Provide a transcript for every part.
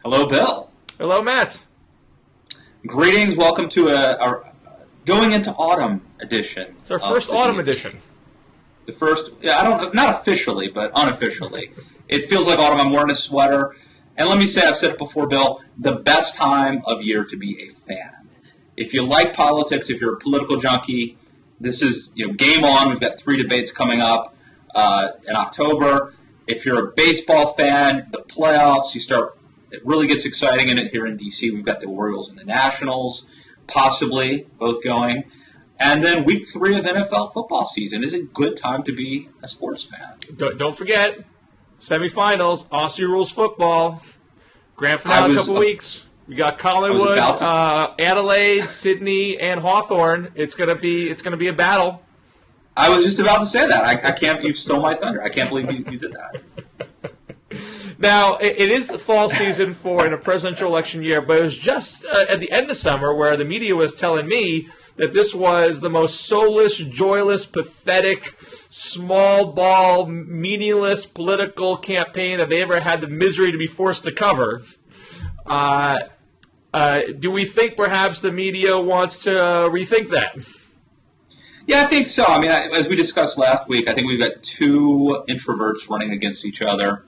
Hello, Bill. Hello, Matt. Greetings. Welcome to our going into autumn edition. It's our first autumn edition. The first, not officially, but unofficially. It feels like autumn. I'm wearing a sweater. And let me say, I've said it before, Bill, the best time of year to be a fan. If you like politics, if you're a political junkie, this is game on. We've got 3 debates coming up in October. If you're a baseball fan, the playoffs, it really gets exciting in it here in D.C. We've got the Orioles and the Nationals, possibly both going. And then week 3 of NFL football season is a good time to be a sports fan. Don't forget, semifinals, Aussie rules football, grand finale in a couple weeks. We got Collingwood, Adelaide, Sydney, and Hawthorne. It's gonna be a battle. I was just about to say that. I can't. You stole my thunder. I can't believe you did that. Now, it is the fall season in a presidential election year, but it was just at the end of summer where the media was telling me that this was the most soulless, joyless, pathetic, small ball, meaningless political campaign that they ever had the misery to be forced to cover. Do we think perhaps the media wants to rethink that? Yeah, I think so. I mean, as we discussed last week, I think we've got 2 introverts running against each other.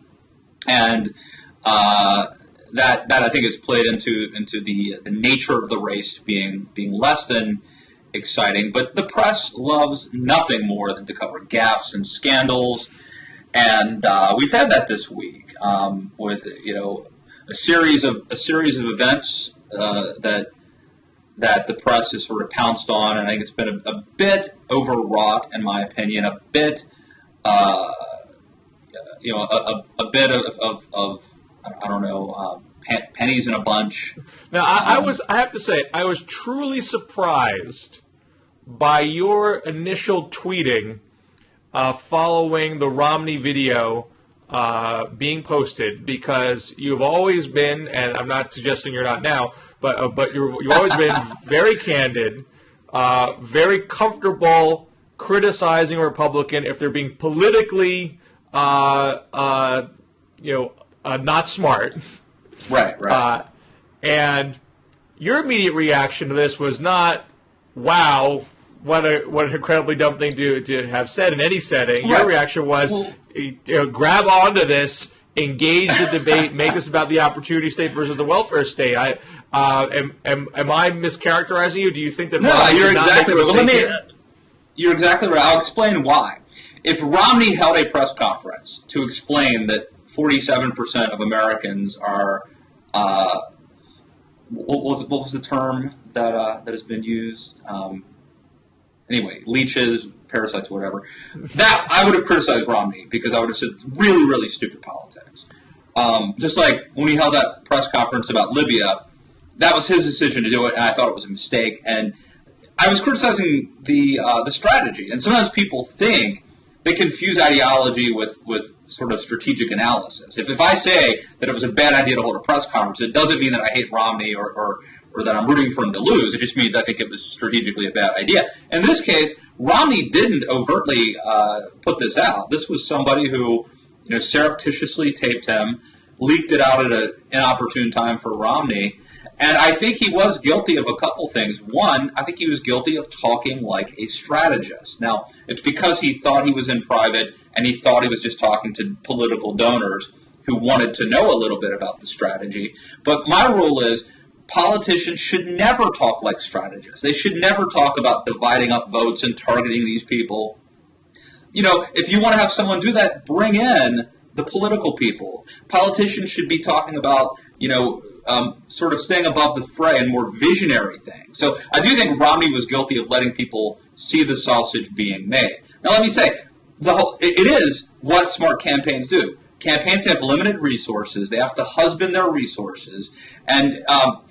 And that I think has played into the nature of the race being less than exciting. But the press loves nothing more than to cover gaffes and scandals, and we've had that this week with a series of events that the press has sort of pounced on, and I think it's been a bit overwrought, in my opinion, a bit. A bit of I don't know, pennies in a bunch. Now, I have to say, I was truly surprised by your initial tweeting following the Romney video being posted, because you've always been, and I'm not suggesting you're not now, but you've always been very candid, very comfortable criticizing a Republican if they're being politically not smart. Right. And your immediate reaction to this was not, wow, what an incredibly dumb thing to have said in any setting. Right. Your reaction was, grab onto this, engage the debate, make this about the opportunity state versus the welfare state. Am I mischaracterizing you? Do you think that? No, you're exactly right. You're exactly right. I'll explain why. If Romney held a press conference to explain that 47% of Americans are, what was the term that has been used? Anyway, leeches, parasites, whatever. That I would have criticized Romney, because I would have said it's really, really stupid politics. Just like when he held that press conference about Libya, that was his decision to do it, and I thought it was a mistake. And I was criticizing the strategy, and sometimes people think they confuse ideology with sort of strategic analysis. If I say that it was a bad idea to hold a press conference, it doesn't mean that I hate Romney or that I'm rooting for him to lose. It just means I think it was strategically a bad idea. In this case, Romney didn't overtly put this out. This was somebody who surreptitiously taped him, leaked it out at an inopportune time for Romney. And I think he was guilty of a couple things. One, I think he was guilty of talking like a strategist. Now, it's because he thought he was in private and he thought he was just talking to political donors who wanted to know a little bit about the strategy. But my rule is politicians should never talk like strategists. They should never talk about dividing up votes and targeting these people. If you want to have someone do that, bring in the political people. Politicians should be talking about, sort of staying above the fray and more visionary things. So I do think Romney was guilty of letting people see the sausage being made. Now let me say, it is what smart campaigns do. Campaigns have limited resources. They have to husband their resources. And I'll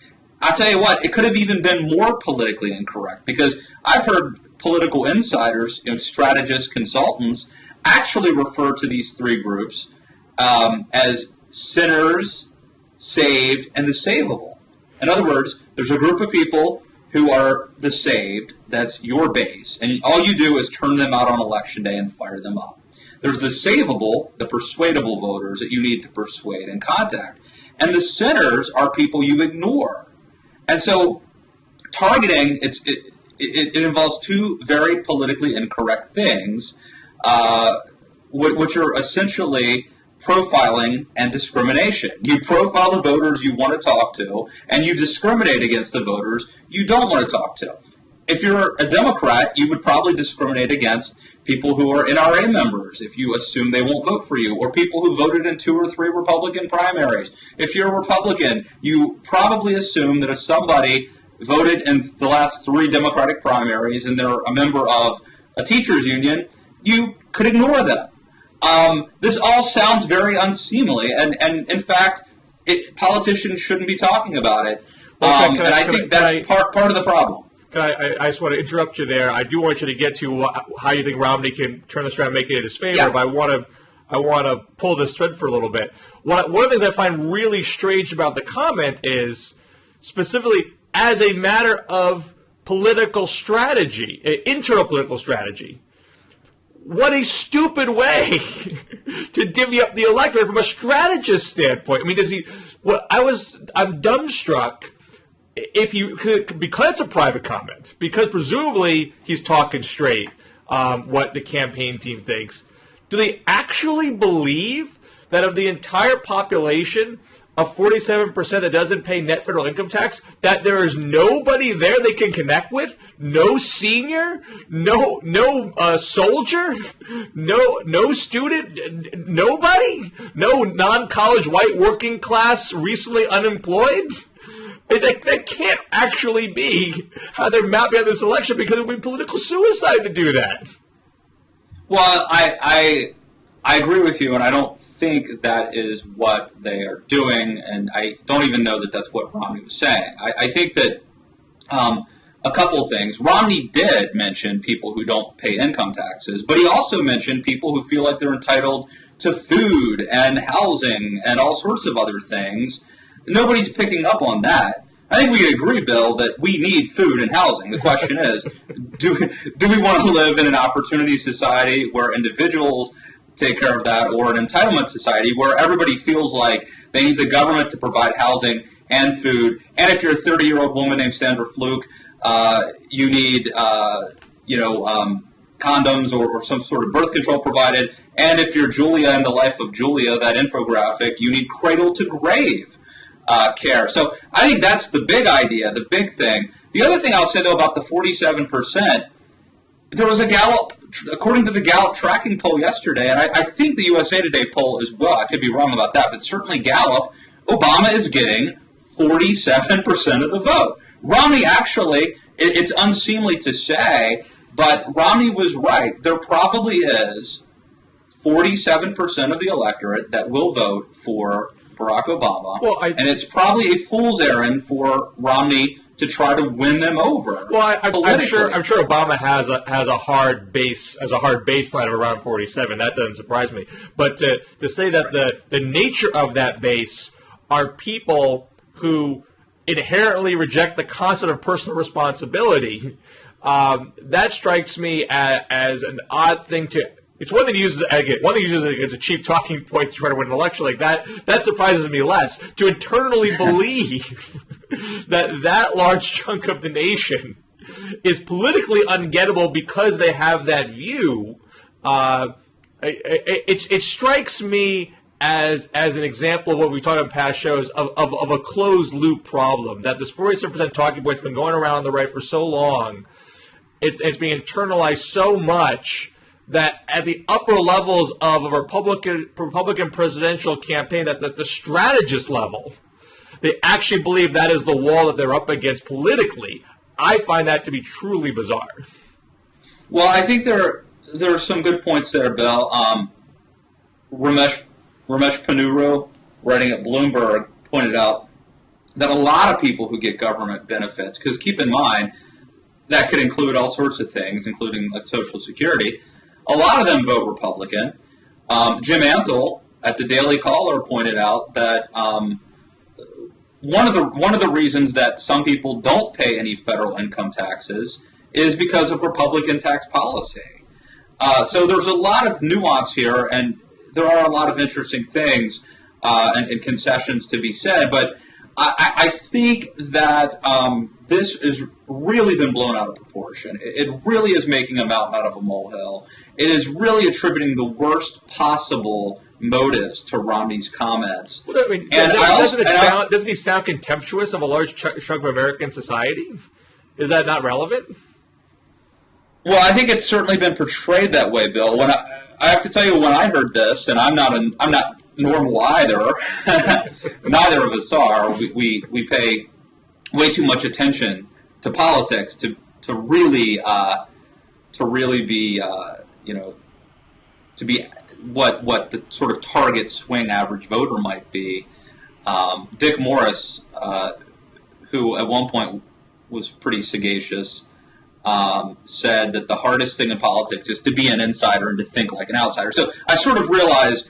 tell you what, it could have even been more politically incorrect, because I've heard political insiders, strategists, consultants, actually refer to these 3 groups as sinners, saved, and the savable. In other words, there's a group of people who are the saved, that's your base, and all you do is turn them out on election day and fire them up. There's the savable, the persuadable voters that you need to persuade and contact. and the sinners are people you ignore. And so targeting, it involves two very politically incorrect things, which are essentially profiling and discrimination. You profile the voters you want to talk to, and you discriminate against the voters you don't want to talk to. If you're a Democrat, you would probably discriminate against people who are NRA members if you assume they won't vote for you, or people who voted in 2 or 3 Republican primaries. If you're a Republican, you probably assume that if somebody voted in the last 3 Democratic primaries and they're a member of a teachers union, you could ignore them. This all sounds very unseemly, and in fact, politicians shouldn't be talking about it. And I think that's part of the problem. I just want to interrupt you there. I do want you to get to how you think Romney can turn this around and make it in his favor, but I want to pull this thread for a little bit. One of the things I find really strange about the comment is specifically as a matter of political strategy, internal political strategy. What a stupid way to divvy up the electorate from a strategist standpoint. I mean, I'm dumbstruck. Because it's a private comment, because presumably he's talking straight, what the campaign team thinks, do they actually believe that of the entire population of 47% that doesn't pay net federal income tax, that there is nobody there they can connect with? No senior? No soldier? No student? Nobody? No non-college white working class recently unemployed? That can't actually be how they're mapping out this election, because it would be political suicide to do that. Well, I agree with you, and I don't think that is what they are doing, and I don't even know that that's what Romney was saying. I think that a couple of things. Romney did mention people who don't pay income taxes, but he also mentioned people who feel like they're entitled to food and housing and all sorts of other things. Nobody's picking up on that. I think we agree, Bill, that we need food and housing. The question is, do we want to live in an opportunity society where individuals take care of that, or an entitlement society where everybody feels like they need the government to provide housing and food? And if you're a 30-year-old woman named Sandra Fluke, you need condoms or some sort of birth control provided. And if you're Julia in the Life of Julia, that infographic, you need cradle-to-grave care. So I think that's the big idea, the big thing. The other thing I'll say, though, about the 47%, there was a Gallup, according to the Gallup tracking poll yesterday, and I think the USA Today poll as well, I could be wrong about that, but certainly Gallup, Obama is getting 47% of the vote. Romney actually, it's unseemly to say, but Romney was right. There probably is 47% of the electorate that will vote for Barack Obama, and it's probably a fool's errand for Romney to try to win them over. Well, I'm sure Obama has a hard baseline of around 47. That doesn't surprise me. But to say that the nature of that base are people who inherently reject the concept of personal responsibility, that strikes me as an odd thing to. It's one thing to use as a cheap talking point to try to win an election like that. That surprises me less. To internally believe that large chunk of the nation is politically ungettable because they have that view, it strikes me as an example of what we've talked about in past shows of a closed loop problem, that this 47% talking point's been going around on the right for so long. It's being internalized so much that at the upper levels of a Republican presidential campaign, that the strategist level, they actually believe that is the wall that they're up against politically. I find that to be truly bizarre. Well, I think there are some good points there, Bill. Ramesh Ponnuru, writing at Bloomberg, pointed out that a lot of people who get government benefits, because keep in mind, that could include all sorts of things, including like Social Security, a lot of them vote Republican. Jim Antle at the Daily Caller pointed out that one of the reasons that some people don't pay any federal income taxes is because of Republican tax policy. So there's a lot of nuance here, and there are a lot of interesting things. and concessions to be said, but I think that this has really been blown out of proportion. It really is making a mountain out of a molehill. It is really attributing the worst possible motives to Romney's comments. Well, I mean, doesn't he sound contemptuous of a large chunk of American society? Is that not relevant? Well, I think it's certainly been portrayed that way, Bill. When I have to tell you, when I heard this, and I'm not normal either. Neither of us are. We pay way too much attention to politics to really be to be what the sort of target swing average voter might be. Dick Morris, who at one point was pretty sagacious, said that the hardest thing in politics is to be an insider and to think like an outsider. So I sort of realize,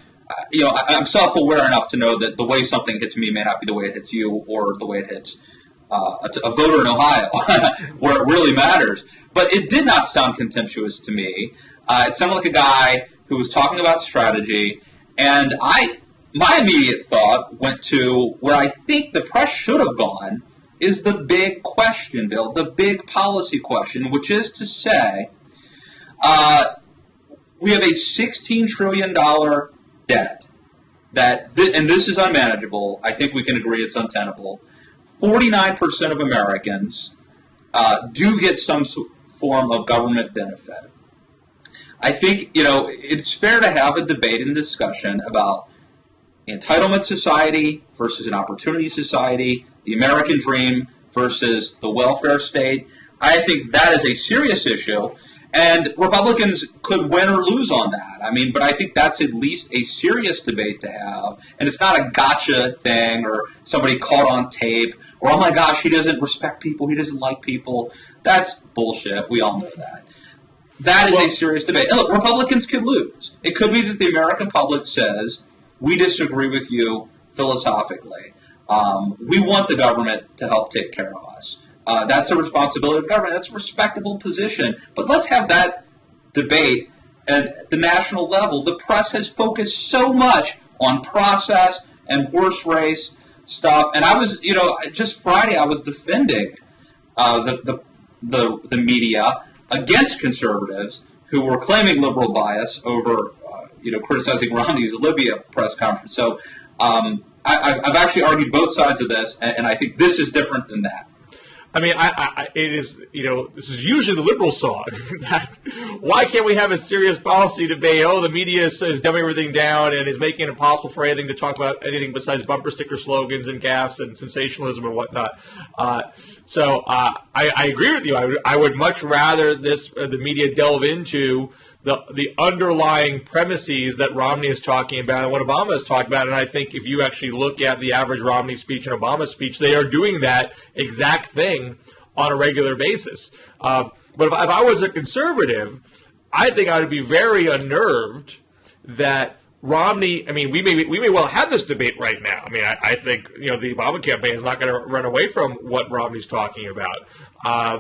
I'm self-aware enough to know that the way something hits me may not be the way it hits you or the way it hits a voter in Ohio, where it really matters. But it did not sound contemptuous to me. It sounded like a guy who was talking about strategy, and my immediate thought went to where I think the press should have gone is the big question, Bill, the big policy question, which is to say, we have a $16 trillion debt and this is unmanageable. I think we can agree it's untenable. 49% of Americans do get some form of government benefit. I think, it's fair to have a debate and discussion about entitlement society versus an opportunity society, the American dream versus the welfare state. I think that is a serious issue, and Republicans could win or lose on that. But I think that's at least a serious debate to have, and it's not a gotcha thing or somebody caught on tape or, oh my gosh, he doesn't respect people, he doesn't like people. That's bullshit. We all know that. That is a serious debate. And look, Republicans could lose. It could be that the American public says, we disagree with you philosophically. We want the government to help take care of us. That's a responsibility of government. That's a respectable position. But let's have that debate at the national level. The press has focused so much on process and horse race stuff. And I was, just Friday I was defending the media against conservatives who were claiming liberal bias over, criticizing Romney's Libya press conference. So I've actually argued both sides of this, and I think this is different than that. It is, this is usually the liberal song. Why can't we have a serious policy debate? Oh, the media is dumbing everything down and is making it impossible for anything to talk about anything besides bumper sticker slogans and gaffes and sensationalism and whatnot. So I agree with you. I would much rather the media delve into the underlying premises that Romney is talking about and what Obama is talking about. And I think if you actually look at the average Romney speech and Obama speech, they are doing that exact thing on a regular basis. But if I was a conservative, I think I would be very unnerved that Romney, we may well have this debate right now. I think, the Obama campaign is not going to run away from what Romney's talking about.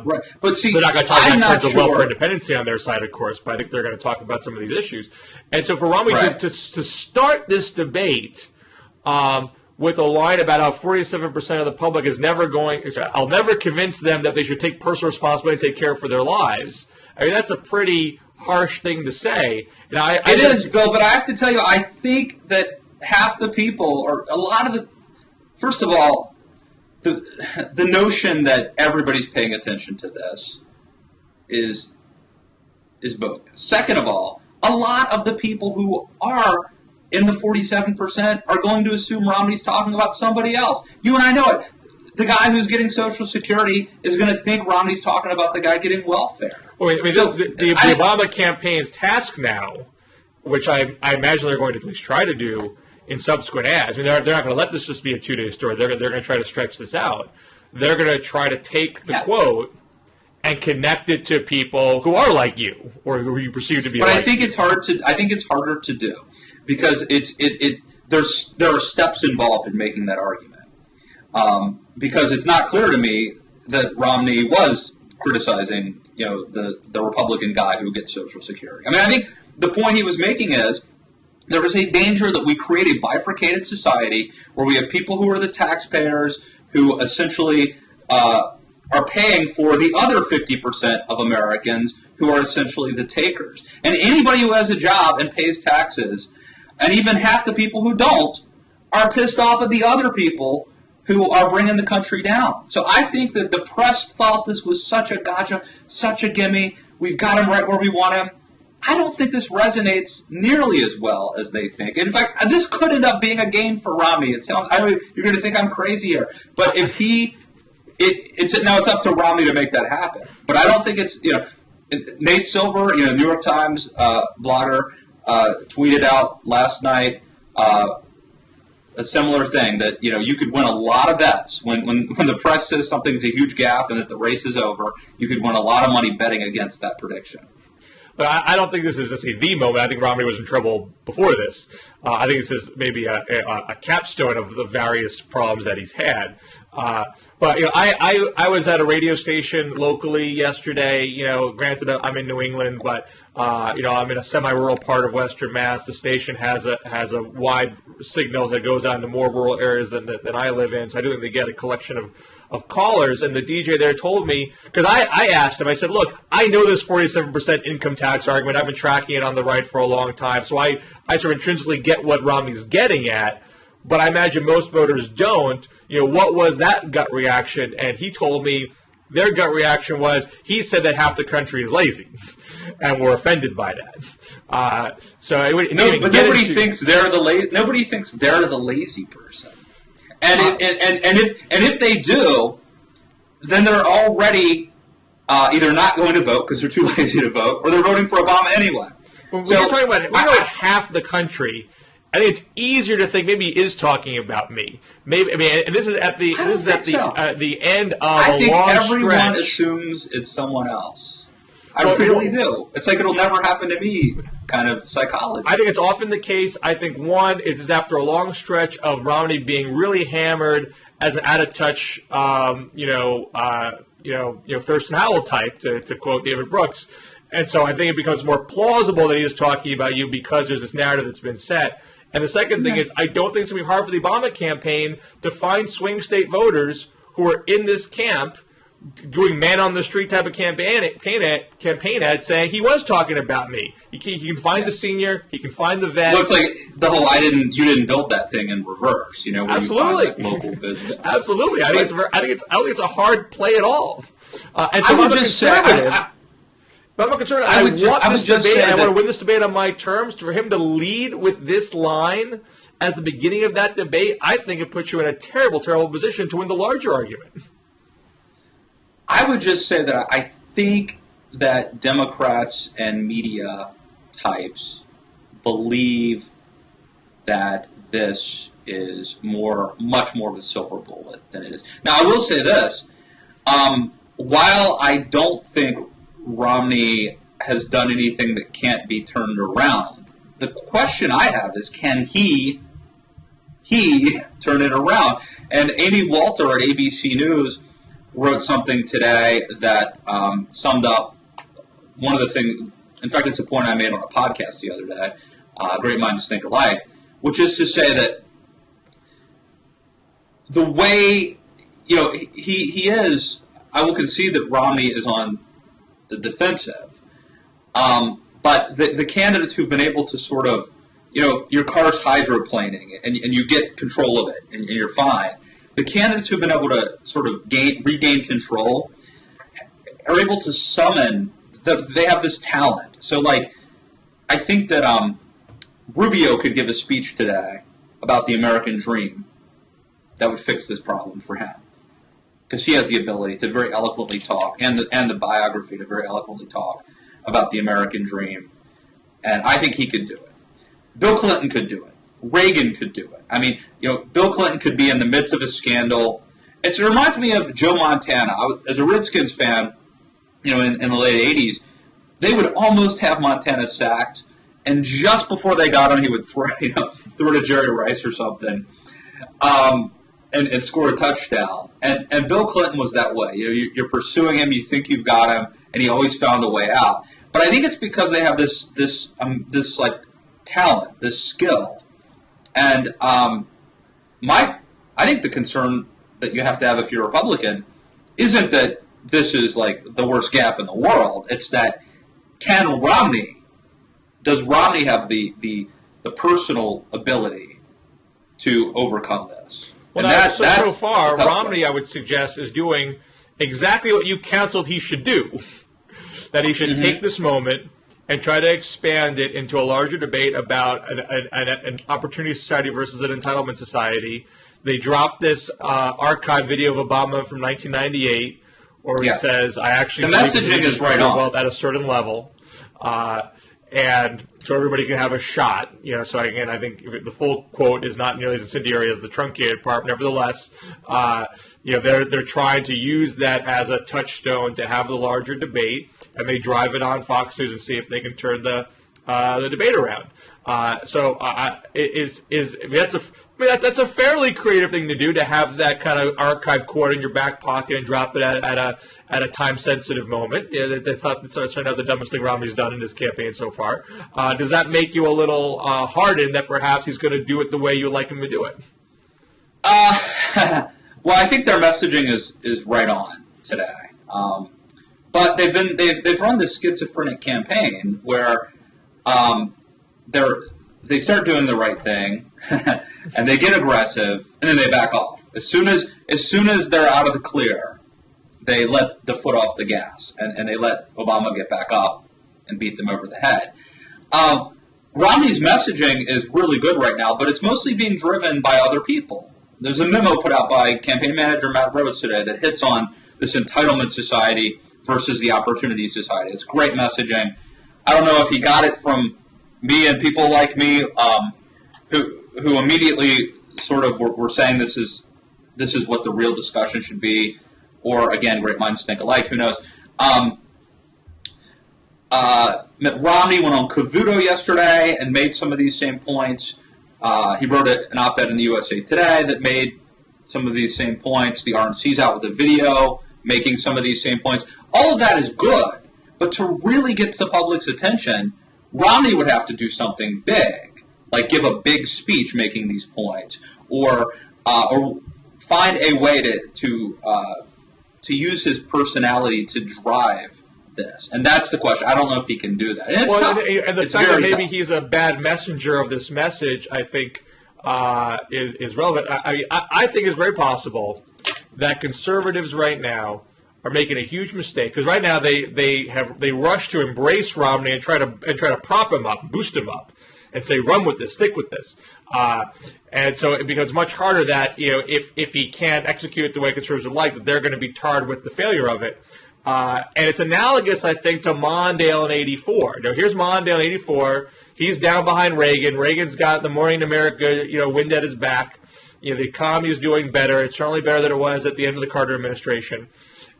Right. But see, they're not going to talk about terms of welfare and dependency on their side, of course, but I think they're going to talk about some of these issues. And so for Romney to start this debate with a line about how 47% of the public is I'll never convince them that they should take personal responsibility and take care for their lives. That's a pretty harsh thing to say. It is, Bill, but I have to tell you, I think that half the people, or a lot of the, first of all, the notion that everybody's paying attention to this is bogus. Second of all, a lot of the people who are in the 47% are going to assume Romney's talking about somebody else. You and I know it. The guy who's getting Social Security is going to think Romney's talking about the guy getting welfare. Well, the Obama campaign's task now, which I imagine they're going to at least try to do in subsequent ads. They're not going to let this just be a 2-day story. They're going to try to stretch this out. They're going to try to take the quote and connect it to people who are like you or who you perceive to be. But I think it's hard to. I think it's harder to do because there are steps involved in making that argument. Because it's not clear to me that Romney was criticizing, the Republican guy who gets Social Security. I think the point he was making is there is a danger that we create a bifurcated society where we have people who are the taxpayers who essentially are paying for the other 50% of Americans who are essentially the takers. And anybody who has a job and pays taxes, and even half the people who don't, are pissed off at the other people who are bringing the country down. So I think that the press thought this was such a gotcha, such a gimme. We've got him right where we want him. I don't think this resonates nearly as well as they think. In fact, this could end up being a gain for Romney. I know you're going to think I'm crazy here, but if it's up to Romney to make that happen. But I don't think it's, Nate Silver, New York Times blogger, tweeted out last night a similar thing that, you could win a lot of bets when the press says something's a huge gaffe and that the race is over. You could win a lot of money betting against that prediction. But I don't think this is just the moment. I think Romney was in trouble before this. I think this is maybe a capstone of the various problems that he's had. But I was at a radio station locally yesterday. Granted I'm in New England, but I'm in a semi-rural part of Western Mass. The station has a wide signal that goes out into more rural areas than I live in. So I do think they get a collection of callers, and the DJ there told me, because I asked him, I said, look, I know this 47% income tax argument. I've been tracking it on the right for a long time, so I sort of intrinsically get what Romney's getting at, but I imagine most voters don't. What was that gut reaction? And he told me their gut reaction was, he said that half the country is lazy, and we're offended by that. Nobody thinks they're the lazy person. And if they do, then they're already either not going to vote because they're too lazy to vote, or they're voting for Obama anyway. When we're talking about half the country, I think it's easier to think maybe he is talking about me. Maybe and this is at the the end of a long stretch. I think everyone assumes it's someone else. I really do. It's like it'll never happen to me kind of psychology. I think it's often the case. I think one is after a long stretch of Romney being really hammered as an out-of-touch, Thurston Howell type, to quote David Brooks. And so I think it becomes more plausible that he is talking about you because there's this narrative that's been set. And the second thing is I don't think it's going to be hard for the Obama campaign to find swing state voters who are in this camp doing man-on-the-street type of campaign ad saying he was talking about me. He can find the senior, he can find the vet. Well, it's like the whole you didn't build that thing in reverse, where absolutely. You find that local business. Absolutely. I don't think it's a hard play at all. And so I would just say, but I'm concerned. I want to win this debate on my terms. For him to lead with this line as the beginning of that debate, I think it puts you in a terrible, terrible position to win the larger argument. I would just say that I think that Democrats and media types believe that this is much more of a silver bullet than it is. Now, I will say this. While I don't think Romney has done anything that can't be turned around, the question I have is, can he turn it around? And Amy Walter at ABC News wrote something today that summed up one of the things. In fact, it's a point I made on a podcast the other day, Great Minds Think Alike, which is to say that the way, he is, I will concede that Romney is on the defensive, but the candidates who've been able to sort of, your car's hydroplaning and you get control of it and you're fine. The candidates who've been able to sort of regain control are able to summon, they have this talent. So, I think that Rubio could give a speech today about the American dream that would fix this problem for him. Because he has the ability to very eloquently talk, and the biography to very eloquently talk about the American dream. And I think he could do it. Bill Clinton could do it. Reagan could do it. I mean, Bill Clinton could be in the midst of a scandal. It reminds me of Joe Montana. As a Redskins fan, in the late 80s, they would almost have Montana sacked, and just before they got him, he would throw to Jerry Rice or something, and score a touchdown. And Bill Clinton was that way. You're pursuing him, you think you've got him, and he always found a way out. But I think it's because they have this talent, this skill. And I think the concern that you have to have if you're a Republican isn't that this is like the worst gaffe in the world. It's that does Romney have the personal ability to overcome this? Well, so far, Romney, I would suggest, is doing exactly what you counseled he should do. That he should take this moment and try to expand it into a larger debate about an opportunity society versus an entitlement society. They dropped this archive video of Obama from 1998 where he says, I actually the messaging is right on. Wealth at a certain level. And so everybody can have a shot. So again, I think the full quote is not nearly as incendiary as the truncated part. Nevertheless, they're trying to use that as a touchstone to have the larger debate, and they drive it on Fox News and see if they can turn the debate around. That's a fairly creative thing to do, to have that kind of archive quote in your back pocket and drop it at a time sensitive moment. That's certainly not the dumbest thing Romney's done in his campaign so far. Does that make you a little hardened that perhaps he's going to do it the way you would like him to do it? Well, I think their messaging is right on today. But they've run this schizophrenic campaign where they start doing the right thing and they get aggressive and then they back off. As soon as they're out of the clear, they let the foot off the gas and they let Obama get back up and beat them over the head. Romney's messaging is really good right now, but it's mostly being driven by other people. There's a memo put out by campaign manager Matt Rose today that hits on this entitlement society versus the opportunity society. It's great messaging. I don't know if he got it from me and people like me who immediately sort of were saying this is what the real discussion should be, or again, great minds think alike. Who knows? Mitt Romney went on Cavuto yesterday and made some of these same points. He wrote an op-ed in the USA Today that made some of these same points. The RNC's out with a video making some of these same points. All of that is good, but to really get the public's attention, Romney would have to do something big, like give a big speech making these points, or find a way to use his personality to drive this. And that's the question. I don't know if he can do that. And it's tough. And the fact that maybe he's a bad messenger of this message, I think, is relevant. I think it's very possible that conservatives right now are making a huge mistake, because right now they rush to embrace Romney and try to prop him up, boost him up, and say, run with this, stick with this. And so it becomes much harder that, if he can't execute it the way conservatives would like, that they're going to be tarred with the failure of it. And it's analogous, I think, to Mondale in '84. Now, here's Mondale in '84. He's down behind Reagan. Reagan's got the Morning America, wind at his back. The economy is doing better. It's certainly better than it was at the end of the Carter administration.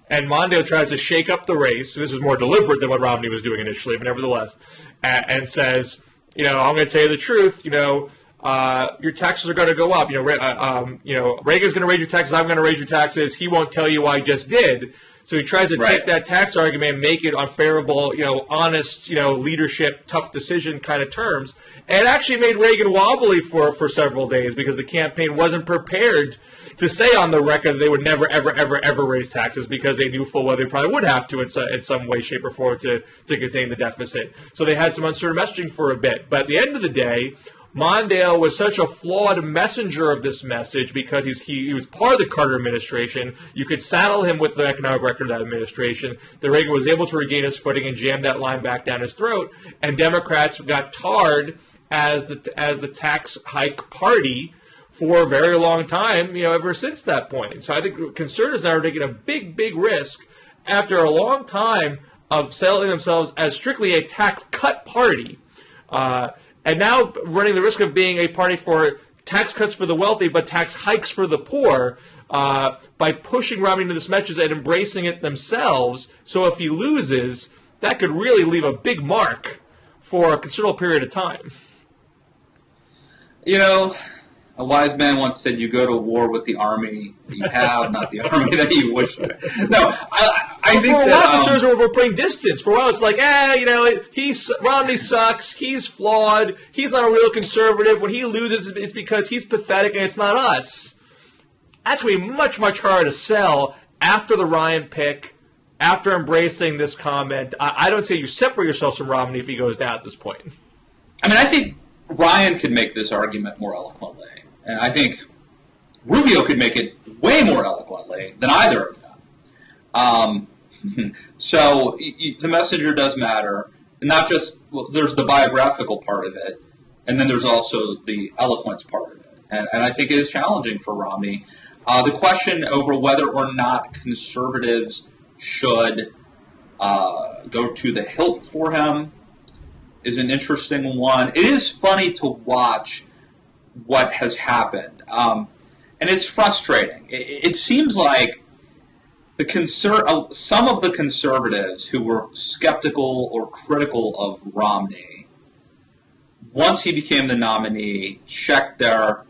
And Mondale tries to shake up the race. This was more deliberate than what Romney was doing initially, but nevertheless, and says, I'm going to tell you the truth. Your taxes are going to go up. Reagan's going to raise your taxes. I'm going to raise your taxes. He won't tell you I just did. So he tries to take that tax argument and make it on favorable, honest, leadership, tough decision kind of terms. And it actually made Reagan wobbly for several days, because the campaign wasn't prepared to say on the record that they would never, ever, ever, ever raise taxes, because they knew full well they probably would have to in some way, shape, or form to contain the deficit. So they had some uncertain messaging for a bit. But at the end of the day, Mondale was such a flawed messenger of this message, because he was part of the Carter administration. You could saddle him with the economic record of that administration. The Reagan was able to regain his footing and jam that line back down his throat, and Democrats got tarred as the tax hike party for a very long time, ever since that point. So I think conservatives now are taking a big, big risk after a long time of selling themselves as strictly a tax cut party. And now running the risk of being a party for tax cuts for the wealthy, but tax hikes for the poor, by pushing Romney into this message and embracing it themselves. So if he loses, that could really leave a big mark for a considerable period of time. A wise man once said, you go to war with the army that you have, not the army that you wish. No, I think for a that while conservatives were putting distance. For a while, it's like, Romney sucks. He's flawed. He's not a real conservative. When he loses, it's because he's pathetic and it's not us. That's going to be much, much harder to sell after the Ryan pick, after embracing this comment. I don't say you separate yourselves from Romney if he goes down at this point. I mean, I think Ryan could make this argument more eloquently, and I think Rubio could make it way more eloquently than either of them. So the messenger does matter. Not just, there's the biographical part of it, and then there's also the eloquence part of it. And I think it is challenging for Romney. The question over whether or not conservatives should go to the hilt for him is an interesting one. It is funny to watch what has happened. And it's frustrating. It seems like some of the conservatives who were skeptical or critical of Romney, once he became the nominee, checked their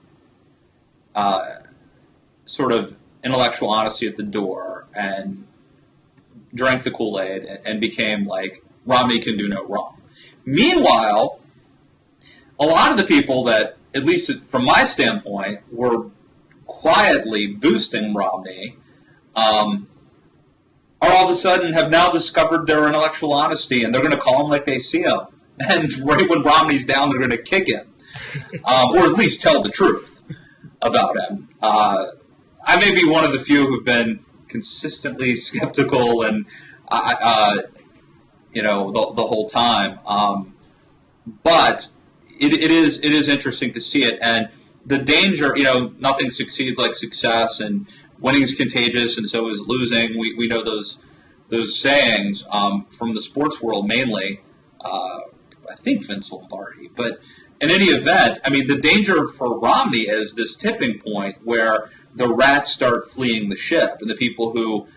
sort of intellectual honesty at the door and drank the Kool-Aid and became like, Romney can do no wrong. Meanwhile, a lot of the people that, at least from my standpoint, were quietly boosting Romney, are all of a sudden have now discovered their intellectual honesty, and they're going to call him like they see him. And right when Romney's down, they're going to kick him, or at least tell the truth about him. I may be one of the few who've been consistently skeptical and, the whole time. But it is interesting to see it, and the danger, nothing succeeds like success, and winning is contagious, and so is losing. We know those sayings from the sports world mainly. I think Vince Lombardi. But in any event, I mean, the danger for Romney is this tipping point where the rats start fleeing the ship, and the people who,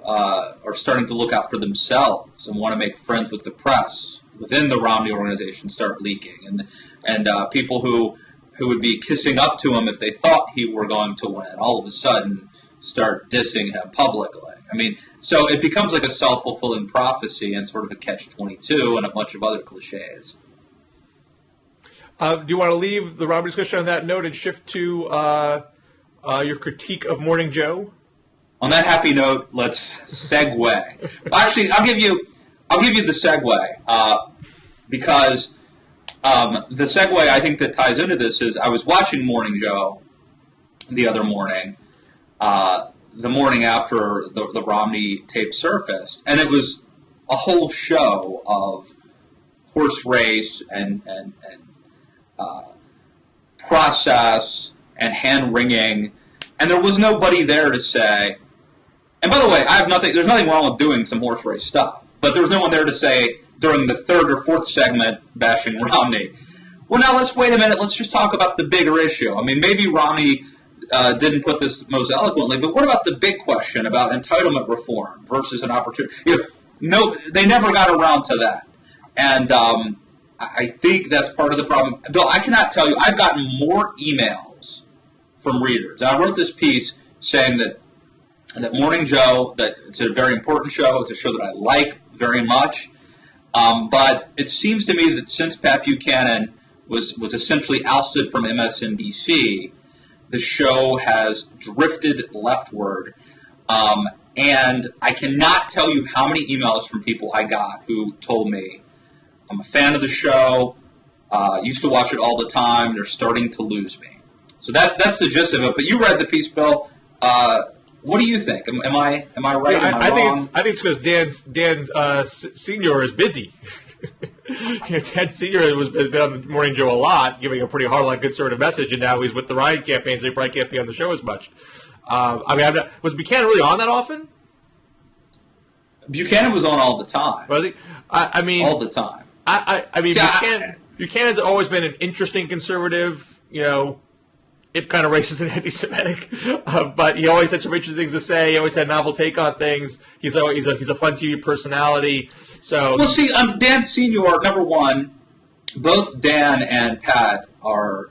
are starting to look out for themselves and want to make friends with the press within the Romney organization start leaking, and people who would be kissing up to him if they thought he were going to win, all of a sudden start dissing him publicly. I mean, so it becomes like a self-fulfilling prophecy and sort of a catch-22 and a bunch of other cliches. Do you want to leave the Romney discussion on that note and shift to your critique of Morning Joe? On that happy note, let's segue. Actually, I'll give you the segue because the segue I think that ties into this is I was watching Morning Joe the other morning, the morning after the Romney tape surfaced, and it was a whole show of horse race and process and hand wringing, and there was nobody there to say. And by the way, there's nothing wrong with doing some horse race stuff, but there was no one there to say during the third or fourth segment bashing Romney, well, now let's wait a minute, let's just talk about the bigger issue. I mean, maybe Romney didn't put this most eloquently, but what about the big question about entitlement reform versus an opportunity? No, they never got around to that. And I think that's part of the problem. Bill, I cannot tell you, I've gotten more emails from readers. I wrote this piece saying that Morning Joe, that it's a very important show, it's a show that I like very much, but it seems to me that since Pat Buchanan was essentially ousted from MSNBC, the show has drifted leftward, and I cannot tell you how many emails from people I got who told me, I'm a fan of the show, used to watch it all the time, they're starting to lose me. So that's the gist of it, but you read the piece, Bill. What do you think? Am I right? Yeah, am I wrong? I think it's because Dan Senior is busy. Dan Senior has been on the Morning Joe a lot, giving a pretty hardline conservative message, and now he's with the Ryan campaign, so he probably can't be on the show as much. Was Buchanan really on that often? Buchanan was on all the time. Really? I mean, all the time. Buchanan's always been an interesting conservative, if kind of racist and anti-Semitic, but he always had some interesting things to say. He always had a novel take on things. He's a fun TV personality. So, well, see, Dan Senior, number one, both Dan and Pat are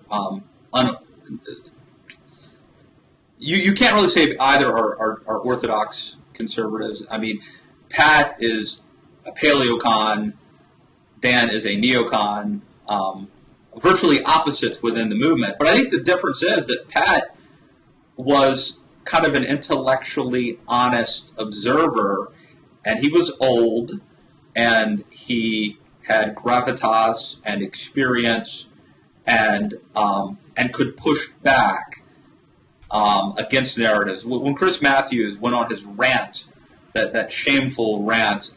you can't really say either are orthodox conservatives. I mean, Pat is a paleocon, Dan is a neocon, virtually opposites within the movement. But I think the difference is that Pat was kind of an intellectually honest observer, and he was old, and he had gravitas and experience, and could push back against narratives. When Chris Matthews went on his rant, that shameful rant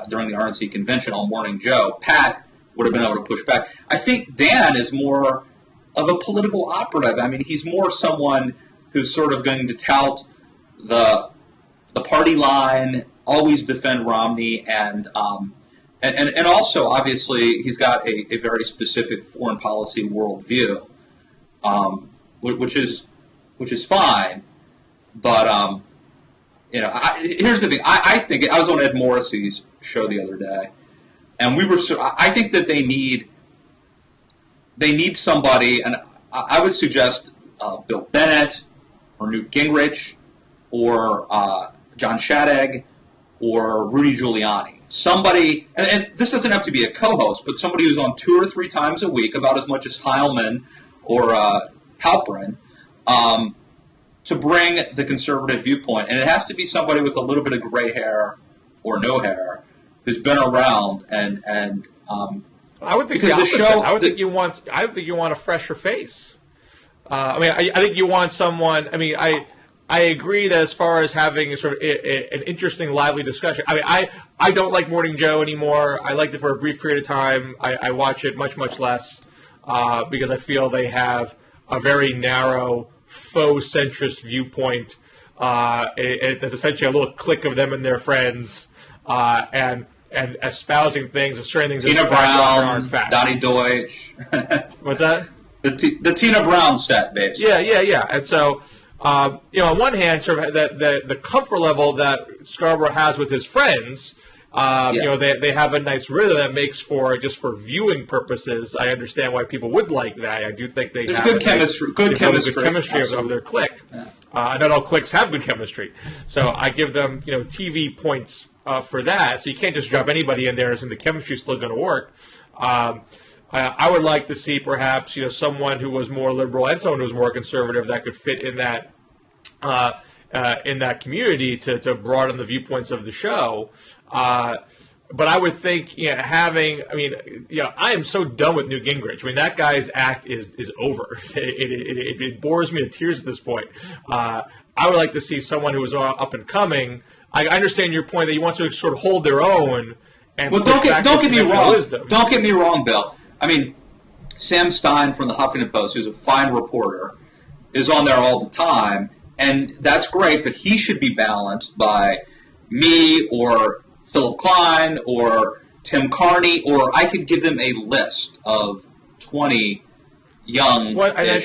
during the RNC convention on Morning Joe, Pat would have been able to push back. I think Dan is more of a political operative. I mean, he's more someone who's sort of going to tout the party line, always defend Romney, and also, obviously, he's got a very specific foreign policy worldview, which is fine. But here's the thing. I think I was on Ed Morrissey's show the other day, and I think that they need somebody, and I would suggest Bill Bennett or Newt Gingrich or John Shadegg or Rudy Giuliani. Somebody, and this doesn't have to be a co-host, but somebody who's on 2 or 3 times a week, about as much as Heilman or Halperin, to bring the conservative viewpoint. And it has to be somebody with a little bit of gray hair or no hair who's been around and I would think the opposite. I would think you want a fresher face. I think you want someone. I mean, I agree that as far as having sort of an interesting, lively discussion. I mean, I don't like Morning Joe anymore. I liked it for a brief period of time. I watch it much less because I feel they have a very narrow, faux centrist viewpoint. That's essentially a little clique of them and their friends, and espousing things, asserting things. Tina Brown, Donnie Deutsch. What's that? The Tina Brown set, basically. Yeah. And so, on one hand, sort of the comfort level that Scarborough has with his friends, they have a nice rhythm that makes for viewing purposes. I understand why people would like that. I do think there's good chemistry. Good chemistry of their clique. Yeah. Not all cliques have good chemistry, so I give them TV points for that. So you can't just drop anybody in there and the chemistry's still going to work. I would like to see perhaps someone who was more liberal and someone who was more conservative that could fit in that community to broaden the viewpoints of the show. But I would think I am so done with Newt Gingrich. I mean, that guy's act is over. It bores me to tears at this point. I would like to see someone who was up and coming. I understand your point that you want to sort of hold their own. And don't get me wrong. Don't get me wrong, Bill. I mean, Sam Stein from the Huffington Post, who's a fine reporter, is on there all the time, and that's great, but he should be balanced by me or Philip Klein or Tim Carney, or I could give them a list of 20 young. Well, I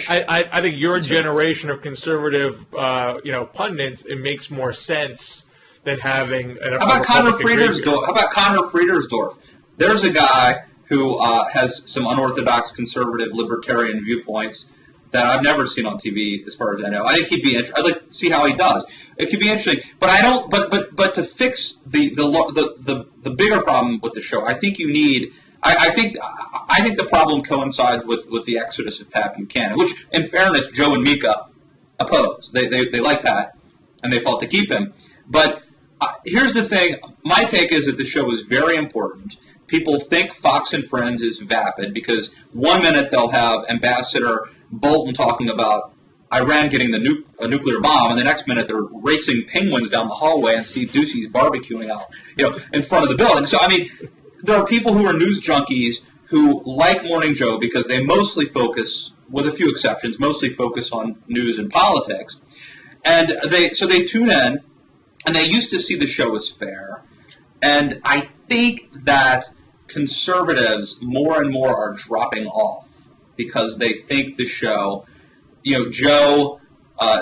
think your generation of conservative, pundits, it makes more sense than having. How about Connor Friedersdorf? There's a guy who has some unorthodox conservative libertarian viewpoints that I've never seen on TV, as far as I know. I think he'd be interesting. I'd like to see how he does. It could be interesting, but I don't. But to fix the bigger problem with the show, I think you need. I think the problem coincides with the exodus of Pat Buchanan, which, in fairness, Joe and Mika opposed. They like Pat, and they fought to keep him. But here's the thing. My take is that the show is very important. People think Fox and Friends is vapid because one minute they'll have Ambassador Bolton talking about Iran getting a nuclear bomb, and the next minute they're racing penguins down the hallway and Steve Doocy's barbecuing out, in front of the building. So, I mean, there are people who are news junkies who like Morning Joe because they mostly focus, with a few exceptions, on news and politics. And they tune in, and they used to see the show as fair. And I think that conservatives more and more are dropping off because they think the show, Joe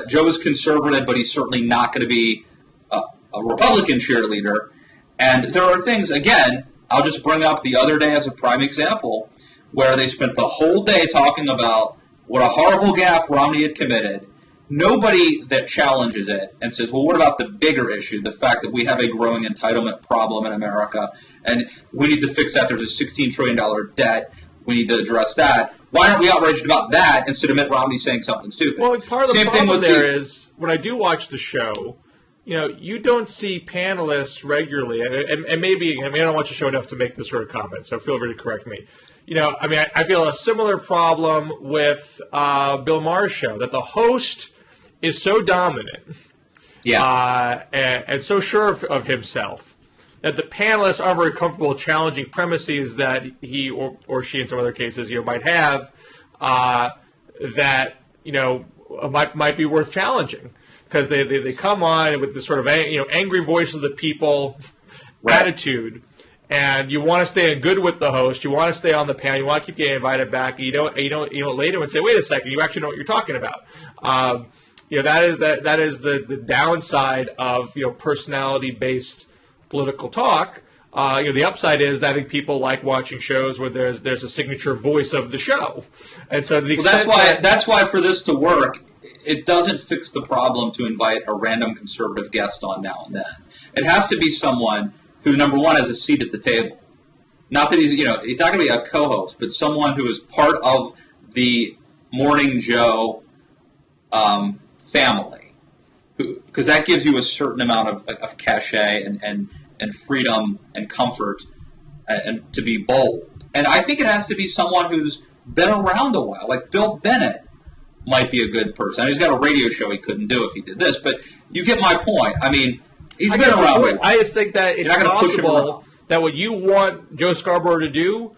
is conservative, but he's certainly not going to be a Republican cheerleader. And there are things, again, I'll just bring up the other day as a prime example, where they spent the whole day talking about what a horrible gaffe Romney had committed. nobody that challenges it and says, well, what about the bigger issue, the fact that we have a growing entitlement problem in America, and we need to fix that. There's a $16 trillion debt. We need to address that. Why aren't we outraged about that instead of Mitt Romney saying something stupid? Well, part of the problem there is, when I do watch the show, you don't see panelists regularly, and maybe, I don't watch the show enough to make this sort of comment, so feel free to correct me. I feel a similar problem with Bill Maher's show, that the host is so dominant and so sure of himself that the panelists are very comfortable challenging premises that he or she, in some other cases, might have that might be worth challenging, because they come on with this sort of angry voice of the people attitude. And you want to stay in good with the host. You want to stay on the panel. You want to keep getting invited back. You don't later and say, wait a second, you actually know what you're talking about. That is the downside of personality-based political talk. The upside is that I think people like watching shows where there's a signature voice of the show, and so that's why for this to work, it doesn't fix the problem to invite a random conservative guest on now and then. It has to be someone who, number one, has a seat at the table. Not that he's not going to be a co-host, but someone who is part of the Morning Joe family, because that gives you a certain amount of cachet and freedom and comfort and to be bold. And I think it has to be someone who's been around a while, like Bill Bennett might be a good person. He's got a radio show he couldn't do if he did this, but you get my point. He's been around a while. I just think that it's possible that what you want Joe Scarborough to do,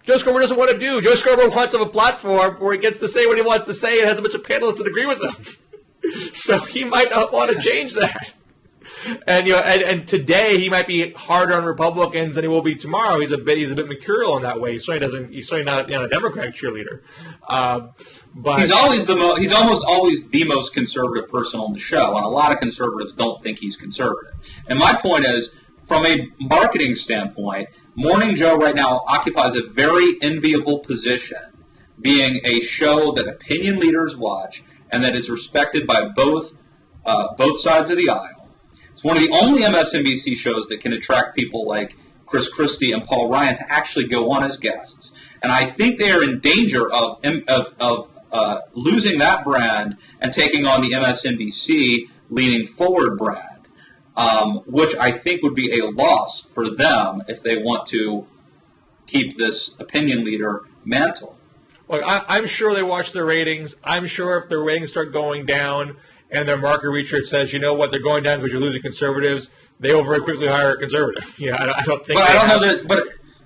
Joe Scarborough doesn't want to do. Joe Scarborough wants to have a platform where he gets to say what he wants to say and has a bunch of panelists that agree with him. So he might not want to change that. And and today he might be harder on Republicans than he will be tomorrow. He's a bit mercurial in that way. He's certainly not a Democratic cheerleader. But he's almost always the most conservative person on the show, and a lot of conservatives don't think he's conservative. And my point is, from a marketing standpoint, Morning Joe right now occupies a very enviable position, being a show that opinion leaders watch and that is respected by both sides of the aisle. It's one of the only MSNBC shows that can attract people like Chris Christie and Paul Ryan to actually go on as guests. And I think they are in danger of losing that brand and taking on the MSNBC leaning forward brand, which I think would be a loss for them if they want to keep this opinion leader mantle. Look, I'm sure they watch their ratings. I'm sure if their ratings start going down and their market research says, you know what, they're going down because you're losing conservatives, they will very quickly hire a conservative. I don't think. But I don't know that. But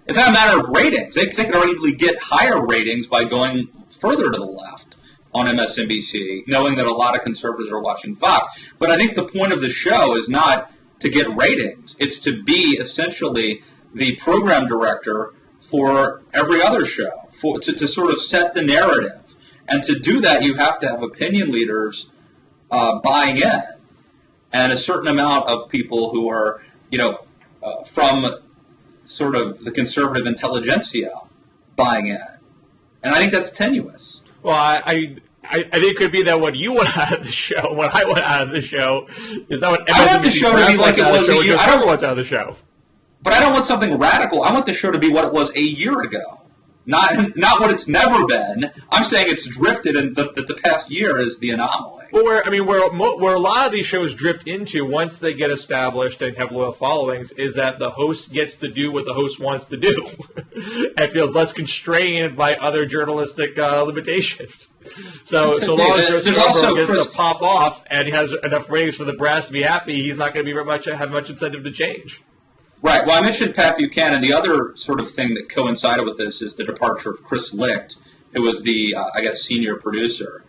it's not a matter of ratings. They can arguably get higher ratings by going further to the left on MSNBC, knowing that a lot of conservatives are watching Fox. But I think the point of the show is not to get ratings. It's to be essentially the program director for every other show, to sort of set the narrative. And to do that, you have to have opinion leaders buying in, and a certain amount of people who are, from sort of the conservative intelligentsia buying in. And I think that's tenuous. Well, I think it could be that what you want out of the show, what I want out of the show, is not what I want the show to be like it was a year. I don't want out of the show. But I don't want something radical. I want the show to be what it was a year ago. Not what it's never been. I'm saying it's drifted, and the past year is the anomaly. Well, where a lot of these shows drift into once they get established and have loyal followings is that the host gets to do what the host wants to do and feels less constrained by other journalistic limitations. So long as Joe Scarborough gets to pop off and he has enough ratings for the brass to be happy, he's not going to have much incentive to change. Right. Well, I mentioned Pat Buchanan. The other sort of thing that coincided with this is the departure of Chris Licht, who was the, senior producer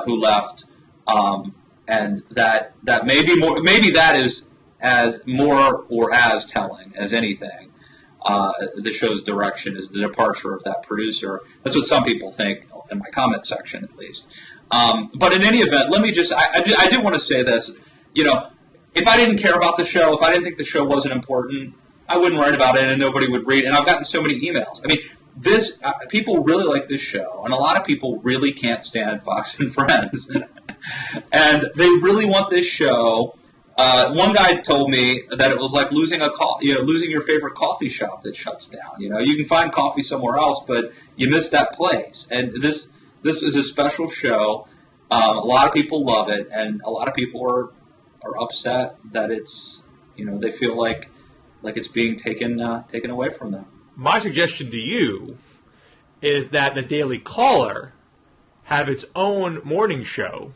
who left. And that maybe that is as more or as telling as anything. The show's direction is the departure of that producer. That's what some people think, in my comment section at least. But in any event, let me just, I do want to say this, if I didn't care about the show, if I didn't think the show wasn't important, I wouldn't write about it and nobody would read. And I've gotten so many emails. I mean, people really like this show, and a lot of people really can't stand Fox and Friends. And they really want this show. One guy told me that it was like losing losing your favorite coffee shop that shuts down. You can find coffee somewhere else, but you miss that place. And this is a special show. A lot of people love it, and a lot of people are upset that it's they feel like it's being taken away from them. My suggestion to you is that the Daily Caller have its own morning show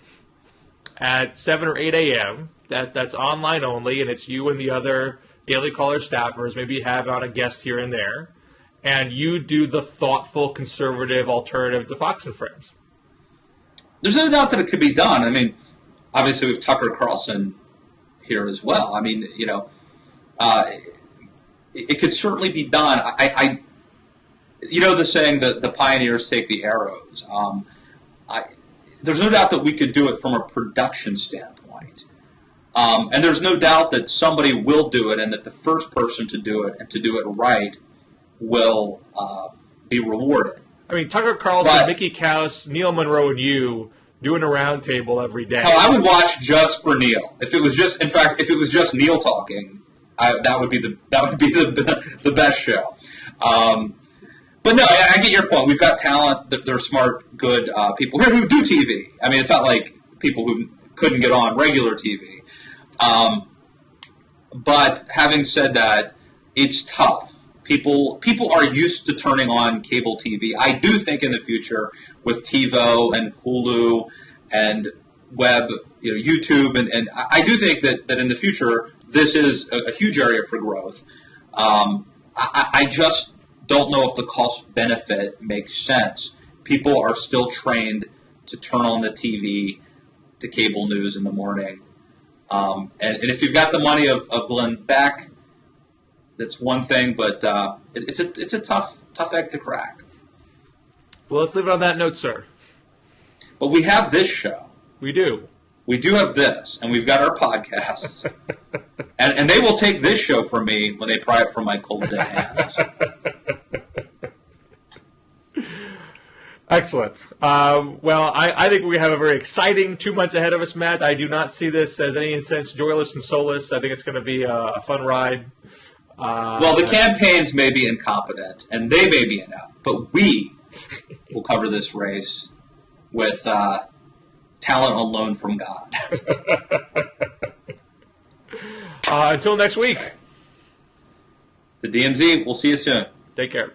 at 7 or 8 a.m. That's online only, and it's you and the other Daily Caller staffers. Maybe you have on a guest here and there, and you do the thoughtful, conservative alternative to Fox and Friends. There's no doubt that it could be done. I mean, obviously we have Tucker Carlson here as well. I mean, it could certainly be done. The saying that the pioneers take the arrows. There's no doubt that we could do it from a production standpoint. And there's no doubt that somebody will do it, and that the first person to do it and to do it right will be rewarded. I mean, Tucker Carlson, Mickey Kaus, Neil Monroe, and you doing a roundtable every day. Hell, I would watch just for Neil. If it was just Neil talking, that would be the best show. But no, I get your point. We've got talent. They're smart, good people here who do TV. I mean, it's not like people who couldn't get on regular TV. But having said that, it's tough. People are used to turning on cable TV. I do think in the future with TiVo and Hulu and web, YouTube, and I do think that in the future this is a huge area for growth. I just don't know if the cost benefit makes sense. People are still trained to turn on the TV, the cable news in the morning, and if you've got the money of Glenn Beck, that's one thing, but it's a tough egg to crack. Well, let's leave it on that note, sir. But we have this show. We do. We do have this, and we've got our podcasts. and they will take this show from me when they pry it from my cold dead hands. Excellent. Well, I think we have a very exciting 2 months ahead of us, Matt. I do not see this as any sense joyless and soulless. I think it's going to be a fun ride. Well, the campaigns may be incompetent, and they may be inept, but we will cover this race with talent on loan from God. Until next week. The DMZ, we'll see you soon. Take care.